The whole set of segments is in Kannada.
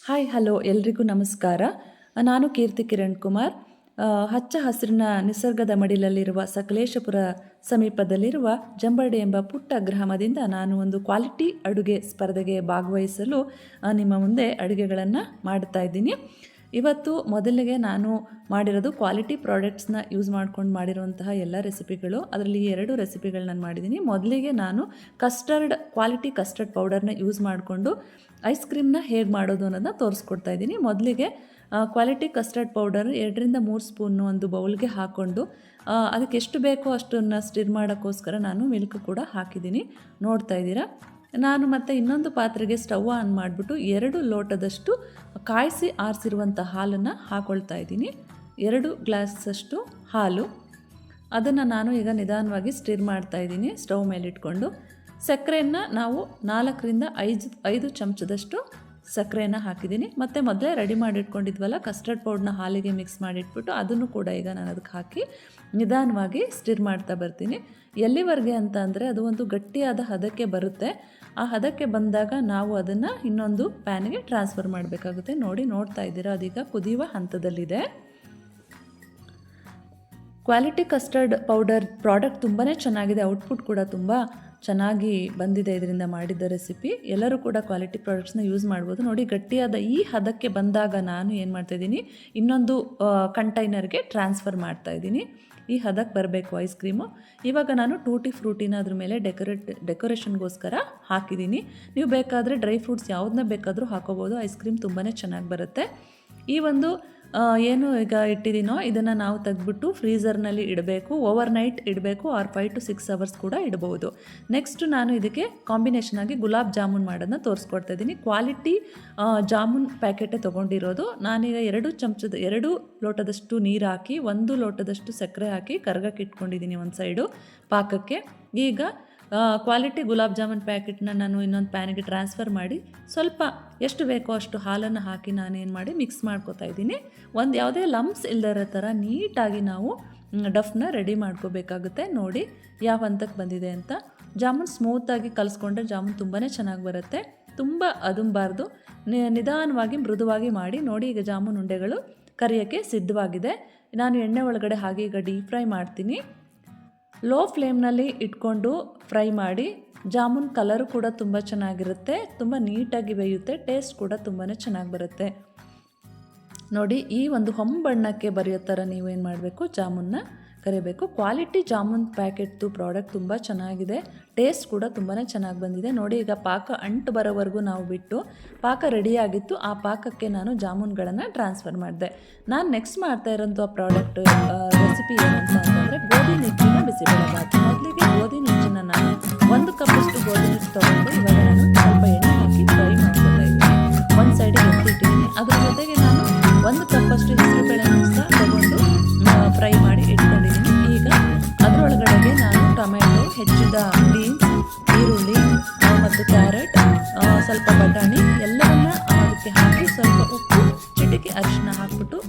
ಹಾಯ್ ಹಲೋ ಎಲ್ರಿಗೂ ನಮಸ್ಕಾರ. ನಾನು ಕೀರ್ತಿ ಕಿರಣ್ ಕುಮಾರ್. ಹಚ್ಚ ಹಸಿರಿನ ನಿಸರ್ಗದ ಮಡಿಲಲ್ಲಿರುವ ಸಕಲೇಶಪುರ ಸಮೀಪದಲ್ಲಿರುವ ಜಂಬರ್ಡಿ ಎಂಬ ಪುಟ್ಟ ಗ್ರಾಮದಿಂದ ನಾನು ಒಂದು ಕ್ವಾಲಿಟಿ ಅಡುಗೆ ಸ್ಪರ್ಧೆಗೆ ಭಾಗವಹಿಸಲು ನಿಮ್ಮ ಮುಂದೆ ಅಡುಗೆಗಳನ್ನು ಮಾಡ್ತಾ ಇದ್ದೀನಿ. ಇವತ್ತು ಮೊದಲಿಗೆ ನಾನು ಮಾಡಿರೋದು ಕ್ವಾಲಿಟಿ ಪ್ರಾಡಕ್ಟ್ಸ್ನ ಯೂಸ್ ಮಾಡ್ಕೊಂಡು ಮಾಡಿರುವಂತಹ ಎಲ್ಲ ರೆಸಿಪಿಗಳು. ಅದರಲ್ಲಿ 2 ರೆಸಿಪಿಗಳು ನಾನು ಮಾಡಿದ್ದೀನಿ. ಮೊದಲಿಗೆ ನಾನು ಕ್ವಾಲಿಟಿ ಕಸ್ಟರ್ಡ್ ಪೌಡರ್ನ ಯೂಸ್ ಮಾಡಿಕೊಂಡು ಐಸ್ ಕ್ರೀಮ್ನ ಹೇಗೆ ಮಾಡೋದು ಅನ್ನೋದನ್ನ ತೋರಿಸ್ಕೊಡ್ತಾ ಇದ್ದೀನಿ. ಮೊದಲಿಗೆ ಕ್ವಾಲಿಟಿ ಕಸ್ಟರ್ಡ್ ಪೌಡರ್ 2ರಿಂದ 3 ಸ್ಪೂನ್ ಒಂದು ಬೌಲ್ಗೆ ಹಾಕ್ಕೊಂಡು ಅದಕ್ಕೆ ಎಷ್ಟು ಬೇಕೋ ಅಷ್ಟನ್ನು ಸ್ಟಿರ್ ಮಾಡೋಕ್ಕೋಸ್ಕರ ನಾನು ಮಿಲ್ಕ್ ಕೂಡ ಹಾಕಿದ್ದೀನಿ, ನೋಡ್ತಾ ಇದ್ದೀರಾ. ನಾನು ಮತ್ತು ಇನ್ನೊಂದು ಪಾತ್ರೆಗೆ ಸ್ಟವ್ ಆನ್ ಮಾಡಿಬಿಟ್ಟು 2 ಲೋಟದಷ್ಟು ಕಾಯಿಸಿ ಆರಿಸಿರುವಂಥ ಹಾಲನ್ನು ಹಾಕ್ಕೊಳ್ತಾ ಇದ್ದೀನಿ. 2 ಗ್ಲಾಸಷ್ಟು ಹಾಲು. ಅದನ್ನು ನಾನು ಈಗ ನಿಧಾನವಾಗಿ ಸ್ಟಿರ್ ಮಾಡ್ತಾ ಇದ್ದೀನಿ ಸ್ಟವ್ ಮೇಲೆ ಇಟ್ಕೊಂಡು. ಸಕ್ಕರೆಯನ್ನು ನಾವು 4ರಿಂದ 5 ಚಮಚದಷ್ಟು ಸಕ್ಕರೆಯನ್ನು ಹಾಕಿದ್ದೀನಿ. ಮತ್ತು ಮೊದಲೇ ರೆಡಿ ಮಾಡಿಟ್ಕೊಂಡಿದ್ವಲ್ಲ ಕಸ್ಟರ್ಡ್ ಪೌಡ್ರನ್ನ ಹಾಲಿಗೆ ಮಿಕ್ಸ್ ಮಾಡಿಟ್ಬಿಟ್ಟು ಅದನ್ನು ಕೂಡ ಈಗ ನಾನು ಅದಕ್ಕೆ ಹಾಕಿ ನಿಧಾನವಾಗಿ ಸ್ಟಿರ್ ಮಾಡ್ತಾ ಬರ್ತೀನಿ. ಎಲ್ಲಿವರೆಗೆ ಅಂತ ಅಂದರೆ ಅದು ಒಂದು ಗಟ್ಟಿಯಾದ ಹದಕ್ಕೆ ಬರುತ್ತೆ. ಆ ಹದಕ್ಕೆ ಬಂದಾಗ ನಾವು ಅದನ್ನು ಇನ್ನೊಂದು ಪ್ಯಾನ್ಗೆ ಟ್ರಾನ್ಸ್ಫರ್ ಮಾಡಬೇಕಾಗುತ್ತೆ. ನೋಡ್ತಾ ಇದ್ದೀರಾ, ಅದೀಗ ಕುದಿಯುವ ಹಂತದಲ್ಲಿದೆ. ಕ್ವಾಲಿಟಿ ಕಸ್ಟರ್ಡ್ ಪೌಡರ್ ಪ್ರಾಡಕ್ಟ್ ತುಂಬಾ ಚೆನ್ನಾಗಿದೆ. ಔಟ್ಪುಟ್ ಕೂಡ ತುಂಬ ಚೆನ್ನಾಗಿ ಬಂದಿದೆ ಇದರಿಂದ ಮಾಡಿದ್ದ ರೆಸಿಪಿ. ಎಲ್ಲರೂ ಕೂಡ ಕ್ವಾಲಿಟಿ ಪ್ರಾಡಕ್ಟ್ಸ್ನ ಯೂಸ್ ಮಾಡ್ಬೋದು. ನೋಡಿ, ಗಟ್ಟಿಯಾದ ಈ ಹದಕ್ಕೆ ಬಂದಾಗ ನಾನು ಏನು ಮಾಡ್ತಾಯಿದ್ದೀನಿ, ಇನ್ನೊಂದು ಕಂಟೈನರ್ಗೆ ಟ್ರಾನ್ಸ್ಫರ್ ಮಾಡ್ತಾಯಿದ್ದೀನಿ. ಈ ಹದಕ್ಕೆ ಬರಬೇಕು ಐಸ್ ಕ್ರೀಮು. ಇವಾಗ ನಾನು ಟೂಟಿ ಫ್ರೂಟಿನ ಅದ್ರ ಮೇಲೆ ಡೆಕೋರೇಷನ್ಗೋಸ್ಕರ ಹಾಕಿದ್ದೀನಿ. ನೀವು ಬೇಕಾದರೆ ಡ್ರೈ ಫ್ರೂಟ್ಸ್ ಯಾವುದನ್ನ ಬೇಕಾದರೂ ಹಾಕೋಬೋದು. ಐಸ್ ಕ್ರೀಮ್ ತುಂಬಾ ಚೆನ್ನಾಗಿ ಬರುತ್ತೆ. ಈ ಒಂದು ಏನು ಈಗ ಇಟ್ಟಿದ್ದೀನೋ ಇದನ್ನು ನಾವು ತೆಗೆದ್ಬಿಟ್ಟು ಫ್ರೀಝರ್ನಲ್ಲಿ ಇಡಬೇಕು. ಓವರ್ ನೈಟ್ ಇಡಬೇಕು, ಆರ್ 5 to 6 hours ಕೂಡ ಇಡ್ಬೋದು. ನೆಕ್ಸ್ಟ್ ನಾನು ಇದಕ್ಕೆ ಕಾಂಬಿನೇಷನ್ ಆಗಿ ಗುಲಾಬ್ ಜಾಮೂನ್ ಮಾಡೋದನ್ನ ತೋರಿಸ್ಕೊಡ್ತಾ ಇದ್ದೀನಿ. ಕ್ವಾಲಿಟಿ ಜಾಮೂನ್ ಪ್ಯಾಕೆಟೇ ತೊಗೊಂಡಿರೋದು. ನಾನೀಗ 2 ಲೋಟದಷ್ಟು ನೀರು ಹಾಕಿ 1 ಲೋಟದಷ್ಟು ಸಕ್ಕರೆ ಹಾಕಿ ಕರ್ಗಕ್ಕೆ ಇಟ್ಕೊಂಡಿದ್ದೀನಿ ಒಂದು ಸೈಡು ಪಾಕಕ್ಕೆ. ಈಗ ಕ್ವಾಲಿಟಿ ಗುಲಾಬ್ ಜಾಮೂನ್ ಪ್ಯಾಕೆಟ್ನ ನಾನು ಇನ್ನೊಂದು ಪ್ಯಾನಿಗೆ ಟ್ರಾನ್ಸ್ಫರ್ ಮಾಡಿ ಸ್ವಲ್ಪ ಎಷ್ಟು ಬೇಕೋ ಅಷ್ಟು ಹಾಲನ್ನು ಹಾಕಿ ನಾನೇನು ಮಾಡಿ ಮಿಕ್ಸ್ ಮಾಡ್ಕೋತಾ ಇದ್ದೀನಿ. ಯಾವುದೇ ಲಂಪ್ಸ್ ಇಲ್ಲದಿರೋ ಥರ ನೀಟಾಗಿ ನಾವು ಡಫ್ನ ರೆಡಿ ಮಾಡ್ಕೋಬೇಕಾಗುತ್ತೆ. ನೋಡಿ ಯಾವ ಹಂತಕ್ಕೆ ಬಂದಿದೆ ಅಂತ. ಜಾಮೂನ್ ಸ್ಮೂತಾಗಿ ಕಲಿಸ್ಕೊಂಡ್ರೆ ಜಾಮೂನ್ ತುಂಬಾ ಚೆನ್ನಾಗಿ ಬರುತ್ತೆ. ತುಂಬ ಅದುಂಬಾರ್ದು, ನಿಧಾನವಾಗಿ ಮೃದುವಾಗಿ ಮಾಡಿ. ನೋಡಿ, ಈಗ ಜಾಮೂನ್ ಉಂಡೆಗಳು ಕರಿಯೋಕ್ಕೆ ಸಿದ್ಧವಾಗಿದೆ. ನಾನು ಎಣ್ಣೆ ಒಳಗಡೆ ಹಾಗೆ ಈಗ ಡೀಪ್ ಫ್ರೈ ಮಾಡ್ತೀನಿ. ಲೋ ಫ್ಲೇಮ್ನಲ್ಲಿ ಇಟ್ಕೊಂಡು ಫ್ರೈ ಮಾಡಿ. ಜಾಮೂನ್ ಕಲರು ಕೂಡ ತುಂಬ ಚೆನ್ನಾಗಿರುತ್ತೆ, ತುಂಬ ನೀಟಾಗಿ ಬೇಯುತ್ತೆ, ಟೇಸ್ಟ್ ಕೂಡ ತುಂಬಾ ಚೆನ್ನಾಗಿ ಬರುತ್ತೆ. ನೋಡಿ, ಈ ಒಂದು ಹೊಂಬಣ್ಣಕ್ಕೆ ಬರೆಯೋ ಥರ ನೀವೇನು ಮಾಡಬೇಕು, ಜಾಮೂನ್ನ ಕರಿಬೇಕು. ಕ್ವಾಲಿಟಿ ಜಾಮೂನ್ ಪ್ಯಾಕೆಟ್ದು ಪ್ರಾಡಕ್ಟ್ ತುಂಬ ಚೆನ್ನಾಗಿದೆ, ಟೇಸ್ಟ್ ಕೂಡ ತುಂಬಾ ಚೆನ್ನಾಗಿ ಬಂದಿದೆ. ನೋಡಿ, ಈಗ ಪಾಕ ಅಂಟು ಬರೋವರೆಗೂ ನಾವು ಬಿಟ್ಟು ಪಾಕ ರೆಡಿಯಾಗಿತ್ತು. ಆ ಪಾಕಕ್ಕೆ ನಾನು ಜಾಮೂನ್ಗಳನ್ನು ಟ್ರಾನ್ಸ್ಫರ್ ಮಾಡಿದೆ. ನಾನು ನೆಕ್ಸ್ಟ್ ಮಾಡ್ತಾ ಇರೋಂಥ ಪ್ರಾಡಕ್ಟ್ ರೆಸಿಪಿ ಏನಂತ ಅಂತಂದರೆ ಗೋಧಿ ನುಚ್ಚಿನ ಬಿಸಿಬೇಳೆಬಾತ್. ಮೊದಲಿಗೆ ಗೋಧಿ ನುಚ್ಚನ್ನು ನಾನು 1 ಕಪ್ಪಷ್ಟು ಗೋಧಿ ನುಚ್ಚು ತೊಗೊಂಡು ಇವಾಗ ನಾನು ಸ್ವಲ್ಪ ಎಣ್ಣೆ ಹಾಕಿ ಫ್ರೈ ಮಾಡ್ಕೊತಾ ಇದ್ದೀನಿ. ಒಂದು ಸೈಡಿಗೆ ಎತ್ತಿಟ್ಟಿದ್ದೀನಿ. ಅದ್ರ ಜೊತೆಗೆ ನಾನು 1 ಕಪ್ಪಷ್ಟು ಹೆಸರುಬೇಳೆ ನುಚ್ಚ ತೊಗೊಂಡು ಫ್ರೈ ಮಾಡಿ ಇಟ್ಕೊಂಡಿದ್ದೀನಿ. ಈಗ ಅದರೊಳಗಡೆಗೆ ನಾನು ಟೊಮೆಟೊ, ಹೆಚ್ಚಿದ ಬೀನ್ಸ್, ಈರುಳ್ಳಿ ಮತ್ತು ಕ್ಯಾರೆಟ್, ಸ್ವಲ್ಪ ಬಟಾಣಿ ಎಲ್ಲವನ್ನ ಅದಕ್ಕೆ ಹಾಕಿ ಸ್ವಲ್ಪ ಉಪ್ಪು, ಚಿಟಿಕೆ ಅರಿಶಿನ ಹಾಕ್ಬಿಟ್ಟು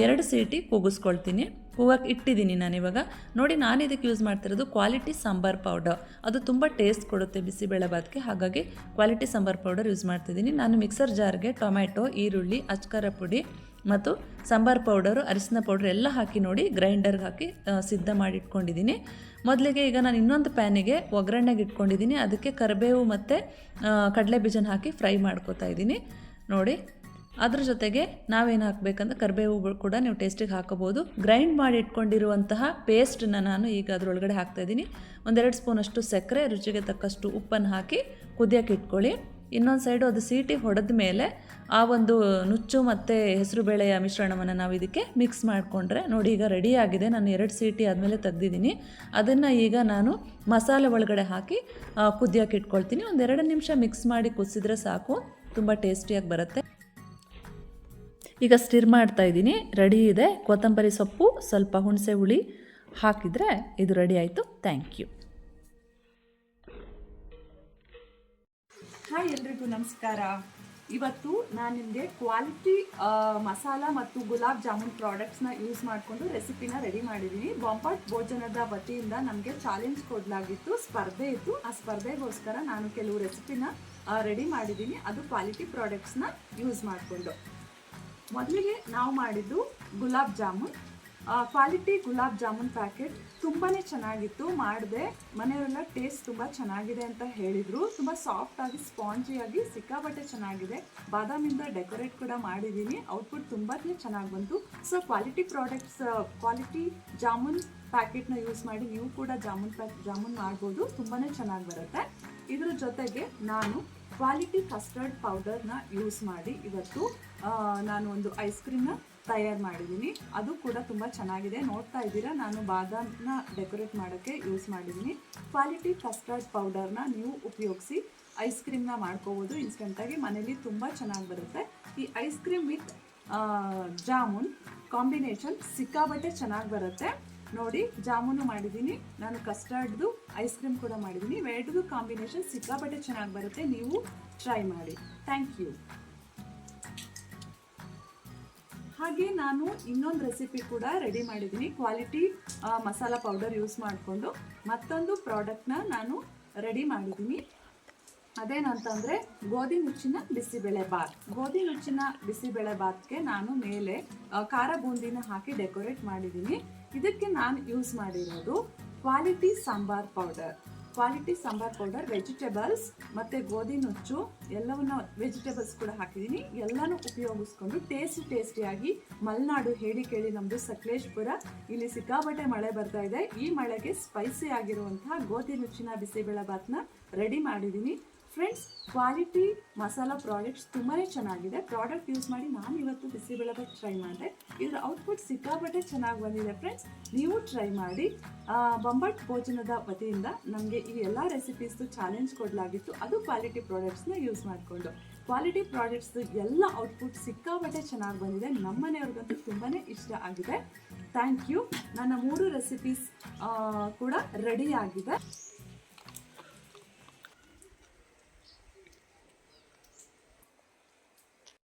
2 ಸೀಟಿ ಕೂಗಿಸ್ಕೊಳ್ತೀನಿ. ಕೂಗಕ್ಕೆ ಇಟ್ಟಿದ್ದೀನಿ ನಾನಿವಾಗ. ನೋಡಿ, ನಾನು ಇದಕ್ಕೆ ಯೂಸ್ ಮಾಡ್ತಿರೋದು ಕ್ವಾಲಿಟಿ ಸಾಂಬಾರ್ ಪೌಡರ್. ಅದು ತುಂಬ ಟೇಸ್ಟ್ ಕೊಡುತ್ತೆ ಬಿಸಿಬೇಳೆಬಾತ್ಗೆ, ಹಾಗಾಗಿ ಕ್ವಾಲಿಟಿ ಸಾಂಬಾರ್ ಪೌಡರ್ ಯೂಸ್ ಮಾಡ್ತಿದ್ದೀನಿ. ನಾನು ಮಿಕ್ಸರ್ ಜಾರ್ಗೆ ಟೊಮೆಟೊ, ಈರುಳ್ಳಿ, ಅಚ್ಕಾರ ಪುಡಿ ಮತ್ತು ಸಾಂಬಾರ್ ಪೌಡರು, ಅರಿಶಿನ ಪೌಡರ್ ಎಲ್ಲ ಹಾಕಿ ನೋಡಿ ಗ್ರೈಂಡರ್ಗೆ ಹಾಕಿ ಸಿದ್ಧ ಮಾಡಿ ಇಟ್ಕೊಂಡಿದ್ದೀನಿ. ಮೊದಲಿಗೆ ಈಗ ನಾನು ಇನ್ನೊಂದು ಪ್ಯಾನಿಗೆ ಒಗ್ಗರಣೆಗೆ ಇಟ್ಕೊಂಡಿದ್ದೀನಿ. ಅದಕ್ಕೆ ಕರಿಬೇವು ಮತ್ತು ಕಡಲೆ ಬೀಜನ ಹಾಕಿ ಫ್ರೈ ಮಾಡ್ಕೋತಾ ಇದ್ದೀನಿ. ನೋಡಿ, ಅದ್ರ ಜೊತೆಗೆ ನಾವೇನು ಹಾಕಬೇಕಂದ್ರೆ ಕರಿಬೇವು ಕೂಡ ನೀವು ಟೇಸ್ಟಿಗೆ ಹಾಕೋಬೋದು. ಗ್ರೈಂಡ್ ಮಾಡಿ ಇಟ್ಕೊಂಡಿರುವಂತಹ ಪೇಸ್ಟನ್ನು ನಾನು ಈಗ ಅದರೊಳಗಡೆ ಹಾಕ್ತಾಯಿದ್ದೀನಿ. 1-2 ಸ್ಪೂನಷ್ಟು ಸಕ್ಕರೆ, ರುಚಿಗೆ ತಕ್ಕಷ್ಟು ಉಪ್ಪನ್ನು ಹಾಕಿ ಕುದಿಯೋಕೆ ಇಟ್ಕೊಳ್ಳಿ. ಇನ್ನೊಂದು ಸೈಡು ಅದು ಸೀಟಿ ಹೊಡೆದ ಮೇಲೆ ಆ ಒಂದು ನುಚ್ಚು ಮತ್ತು ಹೆಸರುಬೇಳೆಯ ಮಿಶ್ರಣವನ್ನು ನಾವು ಇದಕ್ಕೆ ಮಿಕ್ಸ್ ಮಾಡಿಕೊಂಡ್ರೆ ನೋಡಿ, ಈಗ ರೆಡಿಯಾಗಿದೆ. ನಾನು 2 ಸೀಟಿ ಆದಮೇಲೆ ತೆಗ್ದಿದ್ದೀನಿ. ಅದನ್ನು ಈಗ ನಾನು ಮಸಾಲೆ ಒಳಗಡೆ ಹಾಕಿ ಕುದಿಯೋಕೆ ಇಟ್ಕೊಳ್ತೀನಿ. 1-2 ನಿಮಿಷ ಮಿಕ್ಸ್ ಮಾಡಿ ಕುದಿಸಿದ್ರೆ ಸಾಕು, ತುಂಬ ಟೇಸ್ಟಿಯಾಗಿ ಬರುತ್ತೆ. ಈಗ ಸ್ಟಿರ್ ಮಾಡ್ತಾ ಇದ್ದೀನಿ. ರೆಡಿ ಇದೆ. ಕೊತ್ತಂಬರಿ ಸೊಪ್ಪು, ಸ್ವಲ್ಪ ಹುಣಸೆ ಹುಳಿ ಹಾಕಿದರೆ ಇದು ರೆಡಿ ಆಯಿತು. Thank you. ಹಾಯ್, ಎಲ್ರಿಗೂ ನಮಸ್ಕಾರ. ಇವತ್ತು ನಾನು ನಿಮಗೆ ಕ್ವಾಲಿಟಿ ಮಸಾಲ ಮತ್ತು ಗುಲಾಬ್ ಜಾಮೂನ್ ಪ್ರಾಡಕ್ಟ್ಸ್ನ ಯೂಸ್ ಮಾಡಿಕೊಂಡು ರೆಸಿಪಿನ ರೆಡಿ ಮಾಡಿದ್ದೀನಿ. ಬೊಂಬಾಟ್ ಭೋಜನದ ವತಿಯಿಂದ ನಮಗೆ ಚಾಲೆಂಜ್ ಕೊಡಲಾಗಿತ್ತು, ಸ್ಪರ್ಧೆ ಇತ್ತು. ಆ ಸ್ಪರ್ಧೆಗೋಸ್ಕರ ನಾನು ಕೆಲವು ರೆಸಿಪಿನ ರೆಡಿ ಮಾಡಿದ್ದೀನಿ, ಅದು ಕ್ವಾಲಿಟಿ ಪ್ರಾಡಕ್ಟ್ಸ್ನ ಯೂಸ್ ಮಾಡಿಕೊಂಡು. ಮೊದಲಿಗೆ ನಾವು ಮಾಡಿದ್ದು ಗುಲಾಬ್ ಜಾಮೂನ್, ಕ್ವಾಲಿಟಿ ಗುಲಾಬ್ ಜಾಮೂನ್ ಪ್ಯಾಕೆಟ್ ತುಂಬಾ ಚೆನ್ನಾಗಿತ್ತು. ಮಾಡಿದೆ, ಮನೆಯವರೆಲ್ಲ ಟೇಸ್ಟ್ ತುಂಬ ಚೆನ್ನಾಗಿದೆ ಅಂತ ಹೇಳಿದರು. ತುಂಬ ಸಾಫ್ಟಾಗಿ ಸ್ಪಾಂಜಿಯಾಗಿ ಸಿಕ್ಕಾಪಟ್ಟೆ ಚೆನ್ನಾಗಿದೆ. ಬಾದಾಮಿಂದ ಡೆಕೋರೇಟ್ ಕೂಡ ಮಾಡಿದ್ದೀನಿ, ಔಟ್ಪುಟ್ ತುಂಬಾ ಚೆನ್ನಾಗಿ ಬಂತು. So quality products, quality jamun ಪ್ಯಾಕೆಟ್ನ ಯೂಸ್ ಮಾಡಿ ನೀವು ಕೂಡ ಜಾಮೂನ್ ಮಾಡ್ಬೋದು, ತುಂಬಾ ಚೆನ್ನಾಗಿ ಬರುತ್ತೆ. ಇದ್ರ ಜೊತೆಗೆ ನಾನು ಕ್ವಾಲಿಟಿ ಕಸ್ಟರ್ಡ್ ಪೌಡರ್ನ ಯೂಸ್ ಮಾಡಿ ಇವತ್ತು ನಾನು ಒಂದು ಐಸ್ ಕ್ರೀಮ್ನ ತಯಾರು ಮಾಡಿದ್ದೀನಿ. ಅದು ಕೂಡ ತುಂಬ ಚೆನ್ನಾಗಿದೆ. ನೋಡ್ತಾ ಇದ್ದೀರಾ, ನಾನು ಬಾದಾಮನ್ನ ಡೆಕೋರೇಟ್ ಮಾಡೋಕ್ಕೆ ಯೂಸ್ ಮಾಡಿದ್ದೀನಿ. ಕ್ವಾಲಿಟಿ ಕಸ್ಟರ್ಡ್ ಪೌಡರ್ನ ನೀವು ಉಪಯೋಗಿಸಿ ಐಸ್ ಕ್ರೀಮ್ನ ಮಾಡ್ಕೋಬೋದು ಇನ್ಸ್ಟೆಂಟಾಗಿ, ಮನೇಲಿ ತುಂಬ ಚೆನ್ನಾಗಿ ಬರುತ್ತೆ. ಈ ice cream with jamun combination ಸಿಕ್ಕಾಬಟ್ಟೆ ಚೆನ್ನಾಗಿ ಬರುತ್ತೆ. ನೋಡಿ, ಜಾಮೂನು ಮಾಡಿದ್ದೀನಿ, ನಾನು ಕಸ್ಟರ್ಡ್ದು ಐಸ್ ಕ್ರೀಮ್ ಕೂಡ ಮಾಡಿದ್ದೀನಿ. ಇವೆರಡದು ಕಾಂಬಿನೇಷನ್ ಸಿಕ್ಕಾಬಟ್ಟೆ ಚೆನ್ನಾಗಿ ಬರುತ್ತೆ, ನೀವು ಟ್ರೈ ಮಾಡಿ. Thank you. ಹಾಗೆ ನಾನು ಇನ್ನೊಂದು ರೆಸಿಪಿ ಕೂಡ ರೆಡಿ ಮಾಡಿದ್ದೀನಿ. ಕ್ವಾಲಿಟಿ ಮಸಾಲ ಪೌಡರ್ ಯೂಸ್ ಮಾಡಿಕೊಂಡು ಮತ್ತೊಂದು ಪ್ರಾಡಕ್ಟ್ನ ನಾನು ರೆಡಿ ಮಾಡಿದ್ದೀನಿ. ಅದೇನಂತಂದರೆ ಗೋಧಿ ನುಚ್ಚಿನ ಬಿಸಿಬೇಳೆ ಬಾತ್. ಗೋಧಿ ನುಚ್ಚಿನ ಬಿಸಿಬೇಳೆ ಬಾತ್ಗೆ ನಾನು ಮೇಲೆ ಖಾರ ಬೂಂದಿನ ಹಾಕಿ ಡೆಕೋರೇಟ್ ಮಾಡಿದ್ದೀನಿ. ಇದಕ್ಕೆ ನಾನು ಯೂಸ್ ಮಾಡಿರೋದು quality sambar powder. Quality sambar powder, vegetables ಮತ್ತು ಗೋಧಿ ನುಚ್ಚು ಎಲ್ಲವನ್ನ ವೆಜಿಟೇಬಲ್ಸ್ ಕೂಡ ಹಾಕಿದ್ದೀನಿ. ಎಲ್ಲನೂ ಉಪಯೋಗಿಸ್ಕೊಂಡು ಟೇಸ್ಟಿಯಾಗಿ, ಮಲೆನಾಡು ಹೇಳಿ ಕೇಳಿ ನಮ್ಮದು ಸಕಲೇಶ್ಪುರ, ಇಲ್ಲಿ ಸಿಕ್ಕಾಪಟ್ಟೆ ಮಳೆ ಬರ್ತಾ ಇದೆ. ಈ ಮಳೆಗೆ ಸ್ಪೈಸಿ ಆಗಿರುವಂತಹ ಗೋಧಿ ನುಚ್ಚಿನ ಬಿಸಿಬೇಳೆ ಬಾತ್ನ ರೆಡಿ ಮಾಡಿದ್ದೀನಿ. ಫ್ರೆಂಡ್ಸ್, ಕ್ವಾಲಿಟಿ ಮಸಾಲ ಪ್ರಾಡಕ್ಟ್ಸ್ ತುಂಬಾ ಚೆನ್ನಾಗಿದೆ. ಪ್ರಾಡಕ್ಟ್ ಯೂಸ್ ಮಾಡಿ ನಾನು ಇವತ್ತು ಬಿಸಿಬೇಳೆಬಾತ್ ಟ್ರೈ ಮಾಡಿದೆ. ಇದರ ಔಟ್ಪುಟ್ ಸಿಕ್ಕಾಪಟ್ಟೆ ಚೆನ್ನಾಗಿ ಬಂದಿದೆ. ಫ್ರೆಂಡ್ಸ್, ನೀವು ಟ್ರೈ ಮಾಡಿ. ಬೊಂಬಾಟ್ ಭೋಜನದ ವತಿಯಿಂದ ನಮಗೆ ಈ ಎಲ್ಲ ರೆಸಿಪೀಸ್ದು ಚಾಲೆಂಜ್ ಕೊಡಲಾಗಿತ್ತು, ಅದು ಕ್ವಾಲಿಟಿ ಪ್ರಾಡಕ್ಟ್ಸ್ನ ಯೂಸ್ ಮಾಡಿಕೊಂಡು. ಕ್ವಾಲಿಟಿ ಪ್ರಾಡಕ್ಟ್ಸ್ದು ಎಲ್ಲ ಔಟ್ಪುಟ್ ಸಿಕ್ಕಾಪಟ್ಟೆ ಚೆನ್ನಾಗಿ ಬಂದಿದೆ. ನಮ್ಮ ಮನೆಯವ್ರಿಗಂತೂ ತುಂಬಾ ಇಷ್ಟ ಆಗಿದೆ. Thank you. ನನ್ನ 3 ರೆಸಿಪೀಸ್ ಕೂಡ ರೆಡಿ ಆಗಿದೆ.